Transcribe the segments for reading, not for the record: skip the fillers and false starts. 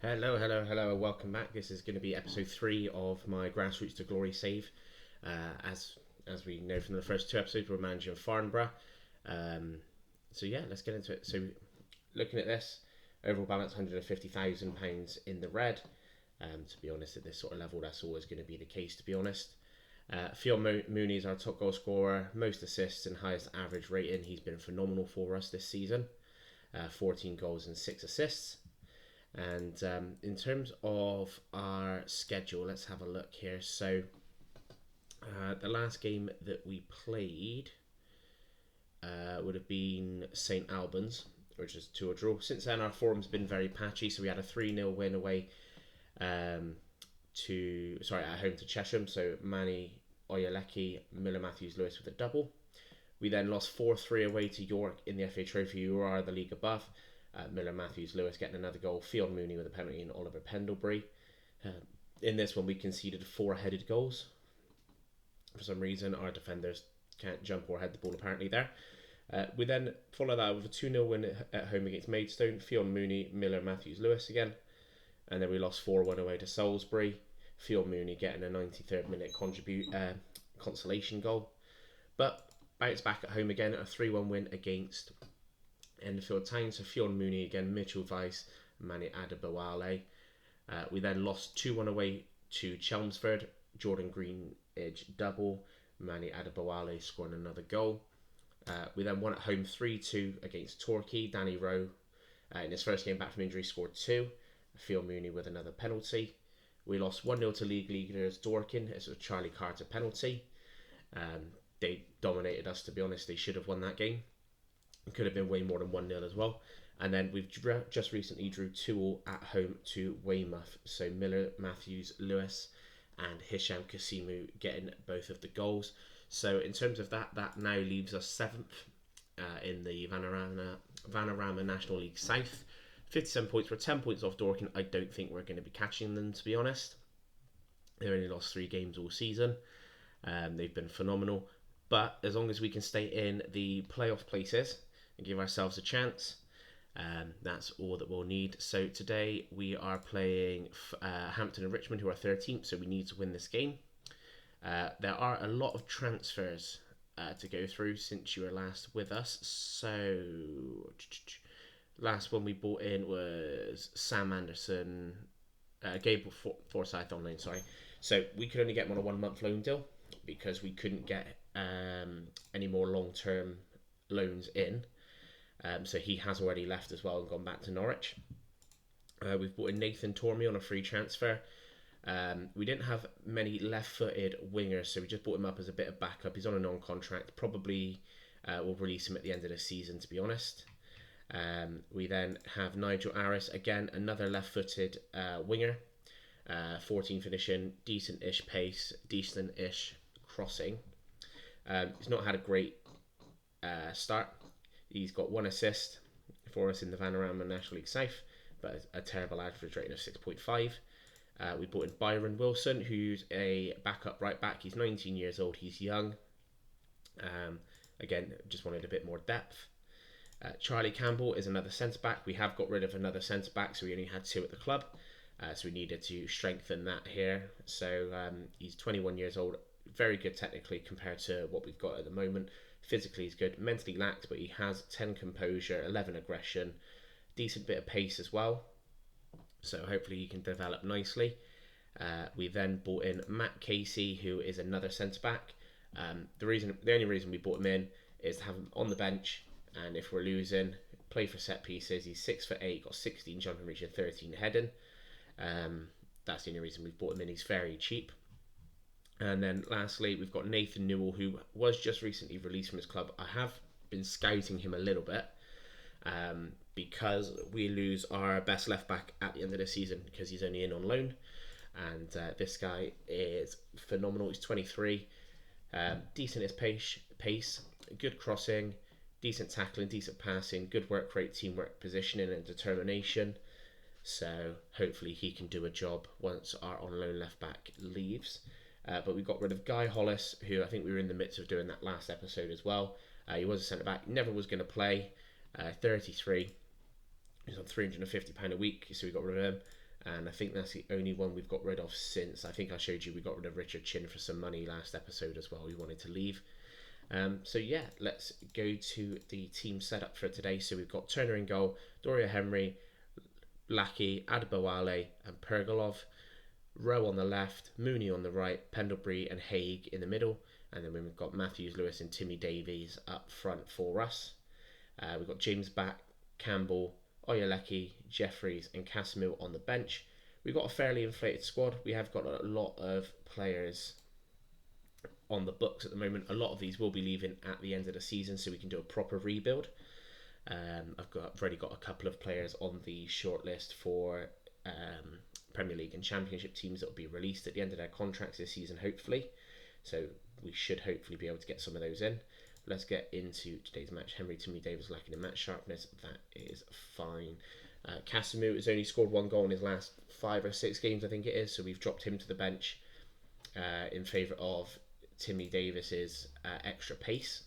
Hello, and welcome back. This is going to be episode 3 of my Grassroots to Glory save. As we know from the first 2 episodes, we're managing Farnborough. Let's get into it. So, looking at this, overall balance £150,000 in the red. To be honest, at this sort of level, that's always going to be the case, to be honest. Mooney is our top goal scorer, most assists, and highest average rating. He's been phenomenal for us this season. 14 goals and 6 assists. And in terms of our schedule, let's have a look here. So, the last game that we played would have been St Albans, which is 2-a draw. Since then, our form's been very patchy. So we had a 3-0 win away at home to Chesham. So Manny Oyeleki, Miller Matthews Lewis with a double. We then lost 4-3 away to York in the FA Trophy, who are the league above. Miller Matthews Lewis getting another goal, Fiona Mooney with a penalty, and Oliver Pendlebury. In this one, we conceded 4 headed goals. For some reason, our defenders can't jump or head the ball apparently there. We then follow that with a 2-0 win at home against Maidstone, Fiona Mooney, Miller Matthews Lewis again. And then we lost 4-1 away to Salisbury, Fiona Mooney getting a 93rd minute consolation goal. But bounced back at home again, a 3-1 win against Enfield Town. So Fiona Mooney again, Mitchell Weiss, Mani Adebowale. We then lost 2-1 away to Chelmsford, Jordan Greenidge double, Mani Adebowale scoring another goal. We then won at home 3-2 against Torquay. Danny Rowe, in his first game back from injury, scored 2. Fiona Mooney with another penalty. We lost 1-0 to league leaders Dorking. It's a Charlie Carter penalty. They dominated us, to be honest. They should have won that game. It could have been way more than 1-0 as well. And then we've just recently drew 2-2 at home to Weymouth. So Miller, Matthews, Lewis and Hisham Kasimu getting both of the goals. So in terms of that now leaves us 7th in the Vanarama National League South. 57 points. We're 10 points off Dorking. I don't think we're going to be catching them, to be honest. They only lost 3 games all season. They've been phenomenal. But as long as we can stay in the playoff places and give ourselves a chance, that's all that we'll need. So today we are playing Hampton and Richmond, who are 13th, so we need to win this game. There are a lot of transfers to go through since you were last with us. So last one we bought in was Sam Anderson, Gable Forsyth online, sorry. So we could only get him on a 1-month loan deal because we couldn't get any more long-term loans in. So he has already left as well and gone back to Norwich. We've bought in Nathan Tormey on a free transfer. We didn't have many left-footed wingers, so we just bought him up as a bit of backup. He's on a non-contract. Probably we'll release him at the end of the season, to be honest. We then have Nigel Aris, again, another left-footed winger. 14 finishing, decent-ish pace, decent-ish crossing. He's not had a great start. He's got 1 assist for us in the Vanarama National League South, but a terrible average rating of 6.5. We brought in Byron Wilson, who's a backup right back. He's 19 years old. He's young. Again, just wanted a bit more depth. Charlie Campbell is another centre-back. We have got rid of another centre-back, so we only had 2 at the club. So we needed to strengthen that here. So he's 21 years old. Very good technically compared to what we've got at the moment. Physically he's good. Mentally lacked, but he has 10 composure, 11 aggression, decent bit of pace as well. So hopefully he can develop nicely. We then bought in Matt Casey, who is another centre-back. The only reason we bought him in is to have him on the bench, and if we're losing, play for set pieces. He's 6'8", got 16 jumping reach and 13 heading. That's the only reason we've bought him in. He's very cheap. And then lastly, we've got Nathan Newell, who was just recently released from his club. I have been scouting him a little bit because we lose our best left back at the end of the season because he's only in on loan. And this guy is phenomenal. He's 23. Decent as pace, good crossing, decent tackling, decent passing, good work rate, teamwork, positioning and determination. So hopefully he can do a job once our on loan left back leaves. But we got rid of Guy Hollis, who I think we were in the midst of doing that last episode as well. He was a centre-back, never was going to play, 33. He's on £350 a week, so we got rid of him. and I think that's the only one we've got rid of since. I think I showed you we got rid of Richard Chin for some money last episode as well. We wanted to leave. So yeah, let's go to the team setup for today. So we've got Turner in goal, Doria Henry, Lackey, Adebowale and Pergolov. Rowe on the left, Mooney on the right, Pendlebury and Haig in the middle. And then we've got Matthews, Lewis and Timmy Davies up front for us. We've got James Back, Campbell, Oyeleki, Jeffries and Casimir on the bench. We've got a fairly inflated squad. We have got a lot of players on the books at the moment. A lot of these will be leaving at the end of the season, so we can do a proper rebuild. I've already got a couple of players on the shortlist for Premier League and Championship teams that will be released at the end of their contracts this season, hopefully. So we should hopefully be able to get some of those in. Let's get into today's match. Henry Timmy Davis lacking in match sharpness. That is fine. Casimir has only scored 1 goal in his last 5 or 6 games, I think it is. So we've dropped him to the bench in favour of Timmy Davis's extra pace.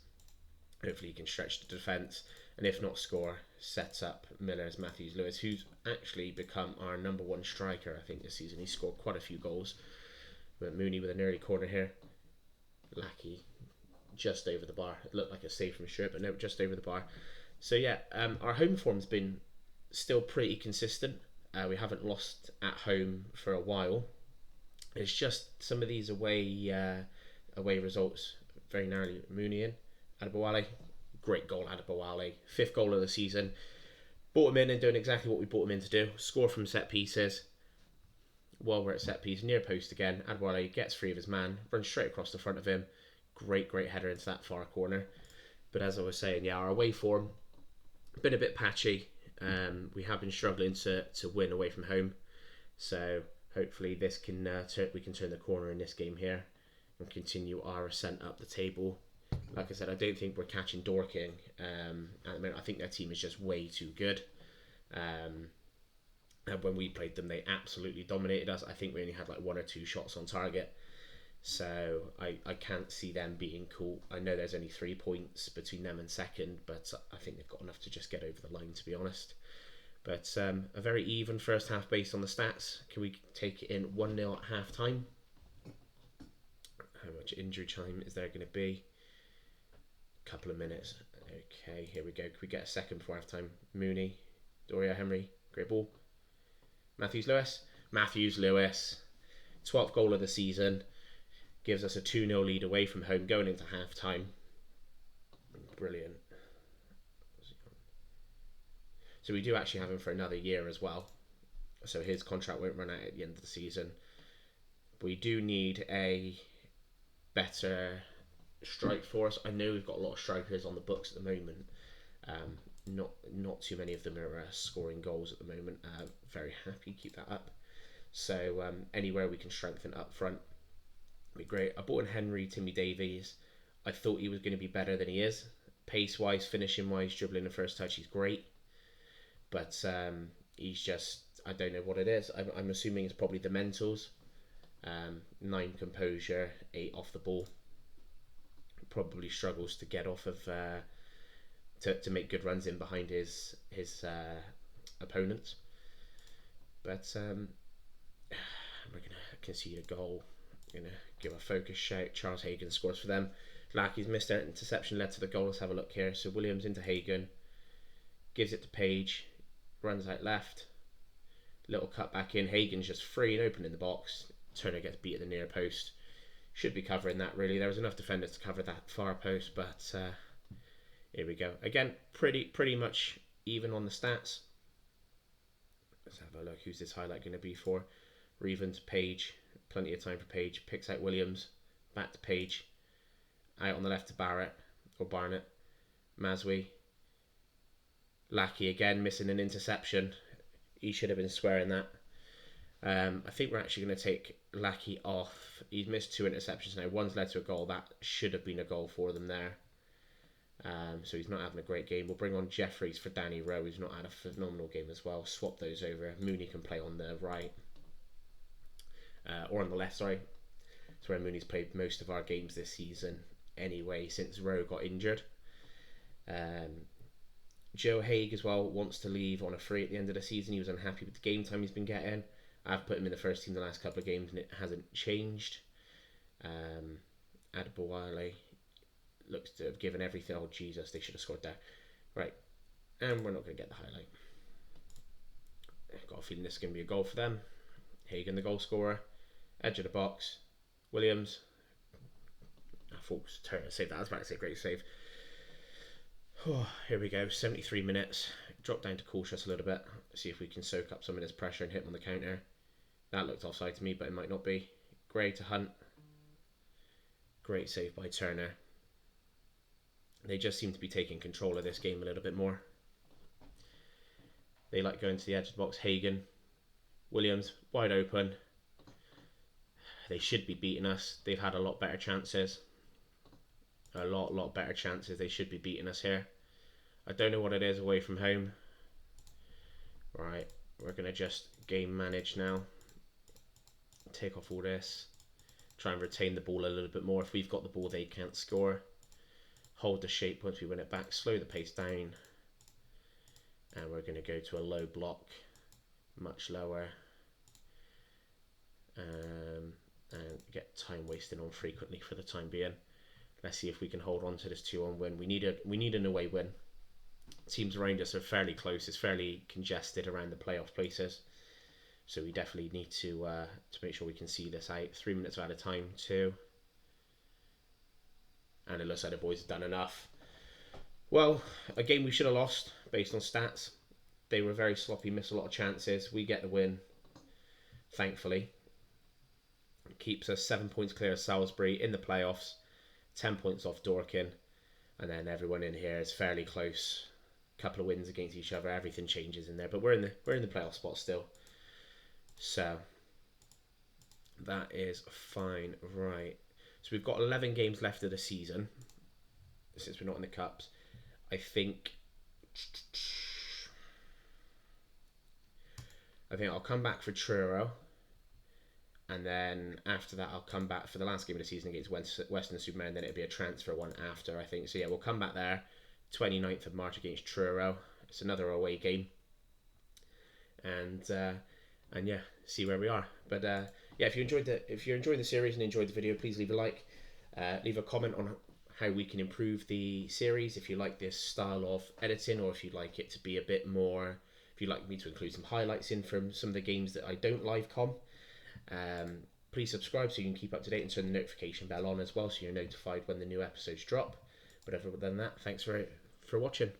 Hopefully he can stretch the defence, and if not score, sets up Miller's Matthews Lewis, who's actually become our number 1 striker, I think, this season. He's scored quite a few goals. But Mooney with an early corner here. Lackey just over the bar. It looked like a save from Stewart, but no, just over the bar. So yeah, our home form's been still pretty consistent. We haven't lost at home for a while. It's just some of these away results very narrowly. Mooney in, Adebowale, great goal, Adebowale, 5th goal of the season. Brought him in and doing exactly what we brought him in to do. Score from set pieces. While we're at set piece, near post again, Adebowale gets free of his man, runs straight across the front of him. Great header into that far corner. But as I was saying, yeah, our away form been a bit patchy. We have been struggling to win away from home. So hopefully this can we can turn the corner in this game here and continue our ascent up the table. Like I said, I don't think we're catching Dorking at the moment. I think their team is just way too good. And when we played them, they absolutely dominated us. I think we only had like 1 or 2 shots on target. So I can't see them being cool. I know there's only 3 points between them and second, but I think they've got enough to just get over the line, to be honest. But a very even first half based on the stats. Can we take it in 1-0 at half time? How much injury time is there going to be? Couple of minutes. Okay, here we go. Can we get a second before half time? Mooney, Doria Henry, great ball. Matthews Lewis, 12th goal of the season, gives us a 2-0 lead away from home going into half time. Brilliant. So we do actually have him for another year as well, so his contract won't run out at the end of the season. We do need a better strike force. I know we've got a lot of strikers on the books at the moment. Not too many of them are scoring goals at the moment. Very happy, keep that up. So anywhere we can strengthen up front would be great. I bought in Henry Timmy Davies. I thought he was going to be better than he is. Pace wise, finishing wise, dribbling the first touch, he's great. But he's just, I don't know what it is. I'm assuming it's probably the mentals. 9 composure, 8 off the ball. Probably struggles to get off of to make good runs in behind his opponents. But we're going to concede a goal. Going to give a focus shout. Charles Hagan scores for them. Lackey's missed out interception led to the goal. Let's have a look here. So Williams into Hagan, gives it to Page, runs out left, little cut back in. Hagan's just free and open in the box. Turner gets beat at the near post. Should be covering that really. There was enough defenders to cover that far post, but here we go. Again, pretty much even on the stats. Let's have a look. Who's this highlight going to be for? Reven to Page. Plenty of time for Page. Picks out Williams. Back to Page. Out on the left to Barrett or Barnett. Maswi. Lackey again missing an interception. He should have been squaring that. I think we're actually going to take Lackey off. He's missed 2 interceptions now. One's led to a goal. That should have been a goal for them there. So he's not having a great game. We'll bring on Jeffries for Danny Rowe, who's not had a phenomenal game as well. Swap those over. Mooney can play on the right. Or on the left, sorry. That's where Mooney's played most of our games this season anyway, since Rowe got injured. Joe Haig as well wants to leave on a free at the end of the season. He was unhappy with the game time he's been getting. I've put him in the first team the last couple of games and it hasn't changed. Adebowale looks to have given everything. Oh, Jesus, they should have scored there. Right, and we're not going to get the highlight. I've got a feeling this is going to be a goal for them. Hagen, the goal scorer. Edge of the box. Williams. I thought it was Turner saved that. I was about to say great save. Oh, here we go, 73 minutes. Drop down to cautious a little bit. See if we can soak up some of this pressure and hit him on the counter. That looked offside to me, but it might not be. Gray to Hunt. Great save by Turner. They just seem to be taking control of this game a little bit more. They like going to the edge of the box. Hagen. Williams, wide open. They should be beating us. They've had a lot better chances. A lot better chances. They should be beating us here. I don't know what it is away from home. Right, we're going to just game manage now. Take off all this. Try and retain the ball a little bit more. If we've got the ball, they can't score. Hold the shape once we win it back. Slow the pace down. And we're going to go to a low block. Much lower. And get time wasting on frequently for the time being. Let's see if we can hold on to this 2-1 win. We need an away win. Teams around us are fairly close. It's fairly congested around the playoff places. So we definitely need to make sure we can see this out. 3 minutes out of time, 2. And it looks like the boys have done enough. Well, a game we should have lost based on stats. They were very sloppy, missed a lot of chances. We get the win, thankfully. It keeps us 7 points clear of Salisbury in the playoffs. 10 points off Dorking, and then everyone in here is fairly close. Couple of wins against each other, everything changes in there, but we're in the playoff spot still. So that is fine, right? So we've got 11 games left of the season since we're not in the cups. I think I'll come back for Truro. And then after that, I'll come back for the last game of the season against Western-super-Mare, and then it'll be a transfer one after, I think. So yeah, we'll come back there, 29th of March against Truro. It's another away game. And yeah, see where we are. But yeah, if you're enjoying the series and enjoyed the video, please leave a like. Leave a comment on how we can improve the series, if you like this style of editing, or if you'd like it to be a bit more, if you'd like me to include some highlights in from some of the games that I don't live com. Please subscribe so you can keep up to date and turn the notification bell on as well so you're notified when the new episodes drop. But other than that, thanks for watching.